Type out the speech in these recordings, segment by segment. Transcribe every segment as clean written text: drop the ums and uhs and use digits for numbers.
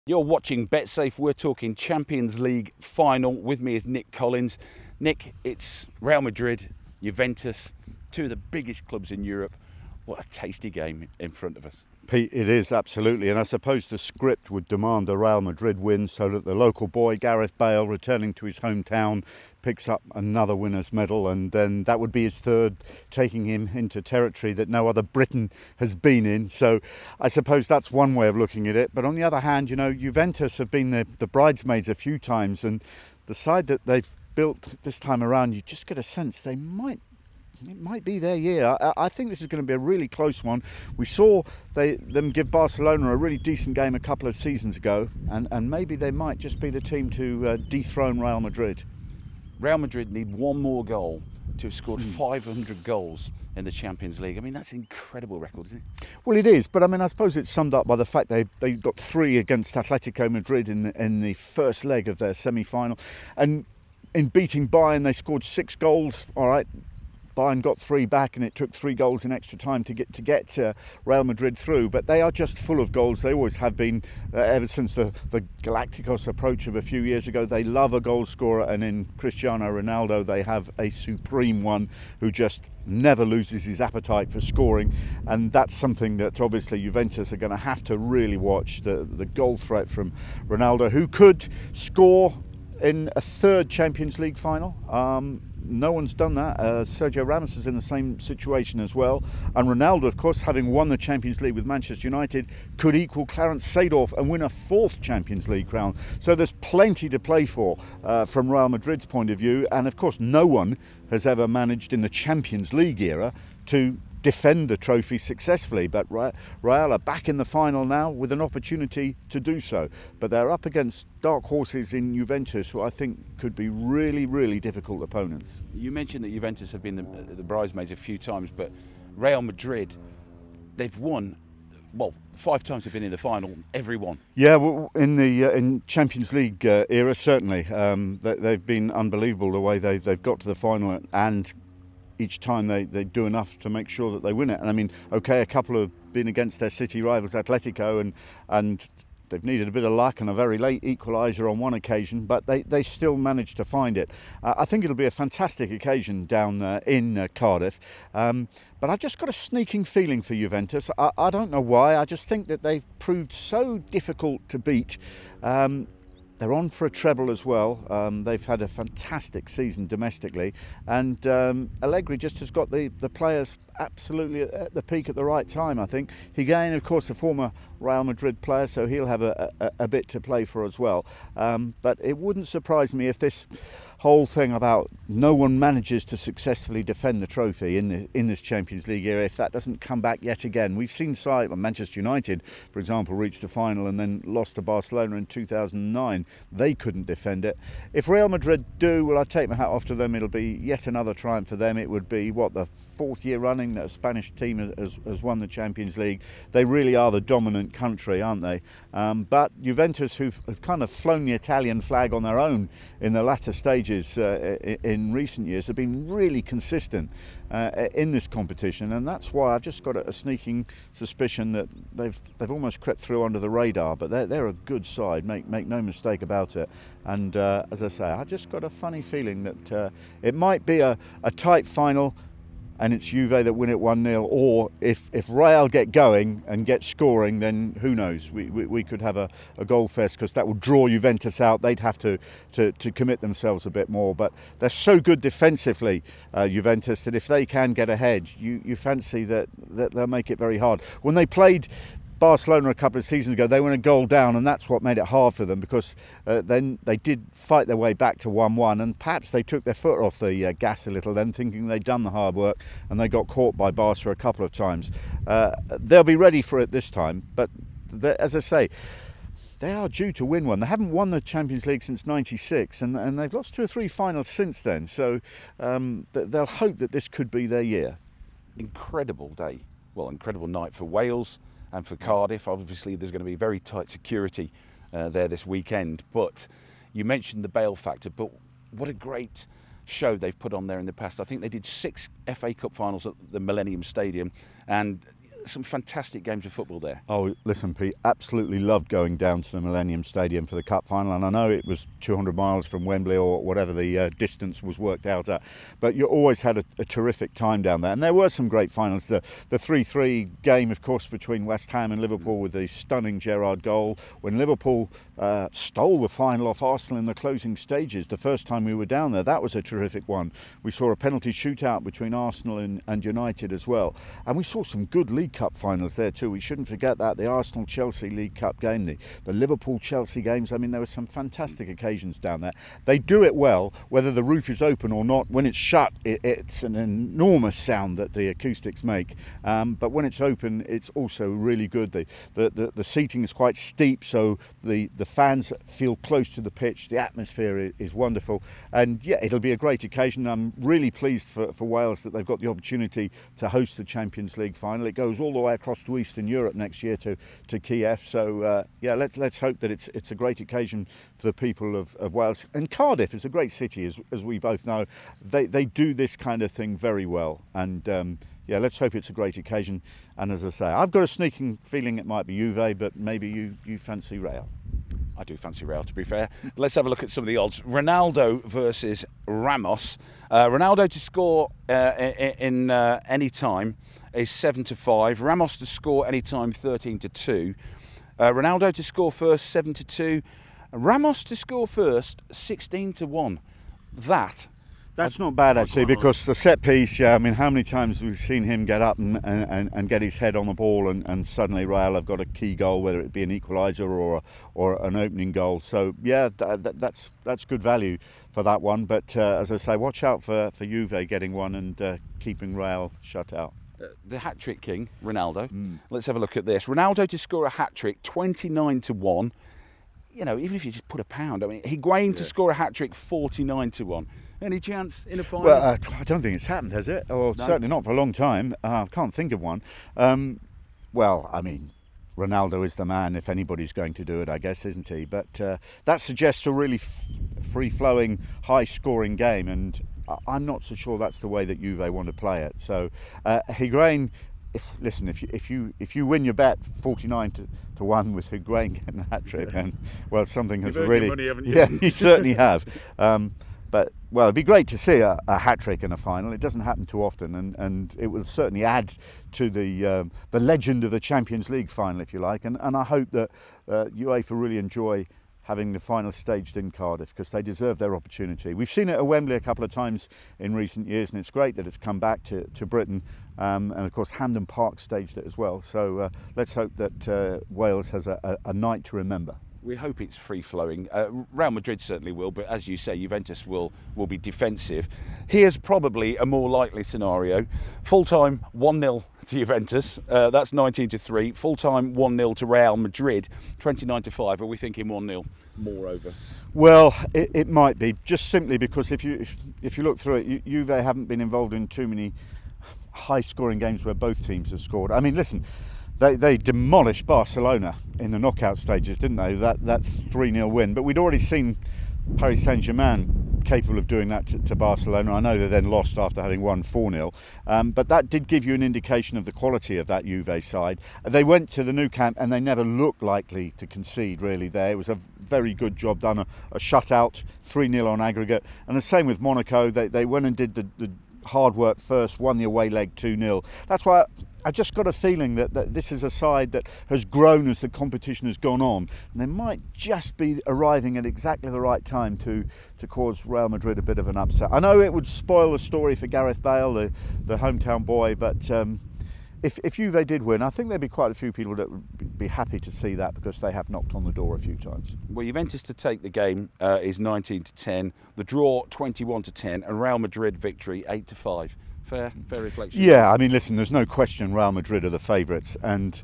You're watching BetSafe. We're talking Champions League final. With me is Nick Collins. Nick, it's Real Madrid, Juventus, two of the biggest clubs in Europe. What a tasty game in front of us. Pete, it is, absolutely, and I suppose the script would demand a Real Madrid win so that the local boy, Gareth Bale, returning to his hometown, picks up another winner's medal, and then that would be his third, taking him into territory that no other Briton has been in. So I suppose that's one way of looking at it. But on the other hand, you know, Juventus have been the bridesmaids a few times, and the side that they've built this time around, you just get a sense it might be their year. I think this is going to be a really close one. We saw them give Barcelona a really decent game a couple of seasons ago, and maybe they might just be the team to dethrone Real Madrid. Real Madrid need one more goal to have scored 500 goals in the Champions League. I mean, that's an incredible record, isn't it? Well, it is, but I mean, I suppose it's summed up by the fact they got 3 against Atletico Madrid in the first leg of their semi-final, and in beating Bayern, they scored 6 goals. All right. Bayern got 3 back, and it took 3 goals in extra time to get Real Madrid through. But they are just full of goals. They always have been ever since the Galacticos approach of a few years ago. They love a goal scorer, and in Cristiano Ronaldo they have a supreme one who just never loses his appetite for scoring, and that's something that obviously Juventus are going to have to really watch. The goal threat from Ronaldo, who could score in a 3rd Champions League final. No one's done that. Sergio Ramos is in the same situation as well. And Ronaldo, of course, having won the Champions League with Manchester United, could equal Clarence Seedorf and win a 4th Champions League crown. So there's plenty to play for from Real Madrid's point of view. And of course, no one has ever managed in the Champions League era to defend the trophy successfully, but Real are back in the final now with an opportunity to do so. But they're up against dark horses in Juventus, who I think could be really, really difficult opponents. You mentioned that Juventus have been the bridesmaids a few times, but Real Madrid, they've won. Well, 5 times they've been in the final, every one. Yeah, well, in Champions League era, certainly. They've been unbelievable the way they've got to the final, and each time they do enough to make sure that they win it. And I mean, okay, a couple have been against their city rivals Atletico, and they've needed a bit of luck and a very late equaliser on one occasion, but they still managed to find it. I think it'll be a fantastic occasion down in Cardiff. But I've just got a sneaking feeling for Juventus. I don't know why. I just think that they've proved so difficult to beat. They're on for a treble as well. They've had a fantastic season domestically, and Allegri just has got the players absolutely at the peak at the right time, I think. Higuain, of course, a former Real Madrid player, so he'll have a bit to play for as well. But it wouldn't surprise me if this whole thing about no one manages to successfully defend the trophy in this Champions League era, if that doesn't come back yet again. We've seen Manchester United, for example, reach the final and then lost to Barcelona in 2009. They couldn't defend it. If Real Madrid do, well, I take my hat off to them. It'll be yet another triumph for them. It would be, the 4th year running that a Spanish team has won the Champions League. They really are the dominant country, aren't they? But Juventus, who've kind of flown the Italian flag on their own in the latter stages in recent years, have been really consistent in this competition, and that's why I've just got a sneaking suspicion that they've almost crept through under the radar. But they're a good side, make no mistake about it. And as I say, I've just got a funny feeling that it might be a tight final, and it's Juve that win it 1-0, or if Real get going and get scoring, then who knows? We could have a goal fest, because that would draw Juventus out. They'd have to commit themselves a bit more, but they're so good defensively, Juventus, that if they can get ahead, you fancy that they'll make it very hard. When they played Barcelona a couple of seasons ago, they went a goal down, and that's what made it hard for them, because then they did fight their way back to 1-1, and perhaps they took their foot off the gas a little then, thinking they'd done the hard work, and they got caught by Barca a couple of times. They'll be ready for it this time, but as I say, they are due to win one. They haven't won the Champions League since '96, and they've lost 2 or 3 finals since then, so they'll hope that this could be their year. Incredible day. Well, incredible night for Wales and for Cardiff. Obviously, there's going to be very tight security there this weekend. But you mentioned the Bale factor, but what a great show they've put on there in the past. I think they did 6 FA Cup finals at the Millennium Stadium, and some fantastic games of football there. Oh, listen, Pete, absolutely loved going down to the Millennium Stadium for the Cup final, and I know it was 200 miles from Wembley or whatever the distance was worked out at, but you always had a terrific time down there, and there were some great finals. The 3-3 game, of course, between West Ham and Liverpool with the stunning Gerrard goal, when Liverpool stole the final off Arsenal in the closing stages the first time we were down there. That was a terrific one. We saw a penalty shootout between Arsenal and United as well, and we saw some good League Cup finals there too. We shouldn't forget that, the Arsenal-Chelsea League Cup game, the Liverpool-Chelsea games. I mean, there were some fantastic occasions down there. They do it well, whether the roof is open or not. When it's shut, it's an enormous sound that the acoustics make, but when it's open, it's also really good. The seating is quite steep, so the fans feel close to the pitch. The atmosphere is wonderful, and yeah, it'll be a great occasion. I'm really pleased for Wales that they've got the opportunity to host the Champions League final. It goes all the way across to Eastern Europe next year to Kiev, so yeah, let's hope that it's a great occasion for the people of Wales. And Cardiff is a great city, as we both know. They do this kind of thing very well, and yeah, let's hope it's a great occasion. And as I say, I've got a sneaking feeling it might be Juve, but maybe you fancy Real. I do fancy Real, to be fair. Let's have a look at some of the odds. Ronaldo versus Ramos. Ronaldo to score in any time is 7-5. Ramos to score any time 13-2. Ronaldo to score first 7-2. Ramos to score first 16-1. That's not bad actually, because the set piece, yeah, I mean, how many times we've seen him get up and get his head on the ball, and suddenly Real have got a key goal, whether it be an equaliser or an opening goal. So yeah, that's good value for that one. But as I say, watch out for Juve getting one and keeping Real shut out. The hat-trick king, Ronaldo. Let's have a look at this. Ronaldo to score a hat-trick, 29-1. You know, even if you just put £1, I mean, Higuain to score a hat-trick, 49-1. Any chance in a final? Well, I don't think it's happened, has it? Or no. Certainly not for a long time. I can't think of one. Well, I mean, Ronaldo is the man if anybody's going to do it, I guess, isn't he? But that suggests a really free-flowing, high-scoring game, and I'm not so sure that's the way that Juve want to play it. So, Higuain, if you win your bet 49-1 with Higuain getting a hat-trick, then well, something has really, money, haven't you? Yeah, you certainly have. But well, it'd be great to see a hat-trick in a final. It doesn't happen too often, and it will certainly add to the legend of the Champions League final, if you like. And I hope that UEFA really enjoy having the final staged in Cardiff, because they deserve their opportunity. We've seen it at Wembley a couple of times in recent years, and it's great that it's come back to Britain. And of course, Hampden Park staged it as well. So let's hope that Wales has a night to remember. We hope it's free-flowing. Real Madrid certainly will, but as you say, Juventus will be defensive. Here's probably a more likely scenario. Full-time 1-0 to Juventus, that's 19-3. Full-time 1-0 to Real Madrid, 29-5. Are we thinking 1-0 moreover? Well, it might be, just simply because if you look through it, Juve haven't been involved in too many high-scoring games where both teams have scored. I mean, listen, They demolished Barcelona in the knockout stages, didn't they? That's 3-0 win. But we'd already seen Paris Saint-Germain capable of doing that to Barcelona. I know they then lost after having won 4-0. But that did give you an indication of the quality of that Juve side. They went to the Nou Camp and they never looked likely to concede, really, there. It was a very good job done, a shutout, 3-0 on aggregate. And the same with Monaco. They went and did the hard work first, won the away leg 2-0. That's why I just got a feeling that this is a side that has grown as the competition has gone on, and they might just be arriving at exactly the right time to cause Real Madrid a bit of an upset. I know it would spoil the story for Gareth Bale, the hometown boy, but if Juve did win, I think there'd be quite a few people that would be happy to see that, because they have knocked on the door a few times. Well, Juventus to take the game is 19-10, the draw 21-10, and Real Madrid victory 8-5. Fair reflection. Yeah, I mean, listen, there's no question Real Madrid are the favourites, and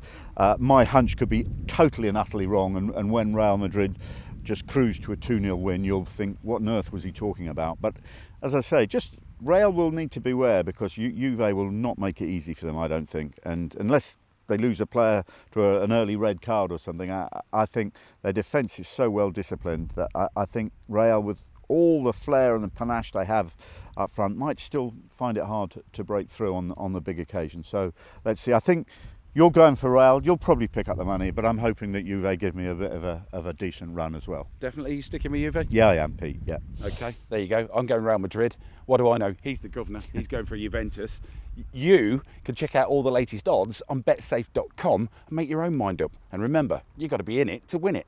my hunch could be totally and utterly wrong, and when Real Madrid just cruise to a 2-0 win, you'll think, what on earth was he talking about? But as I say, just Real will need to beware, because Juve will not make it easy for them, I don't think, and unless they lose a player to an early red card or something, I think their defence is so well disciplined that I think Real, with all the flair and the panache they have up front, might still find it hard to break through on the big occasion. So let's see. I think You're going for Real. You'll probably pick up the money, but I'm hoping that Juve give me a bit of a decent run as well. Definitely you sticking with Juve? Yeah, I am, Pete. Yeah. Okay, there you go. I'm going Real Madrid. What do I know? He's the governor. He's going for Juventus. You can check out all the latest odds on betsafe.com and make your own mind up. And remember, you've got to be in it to win it.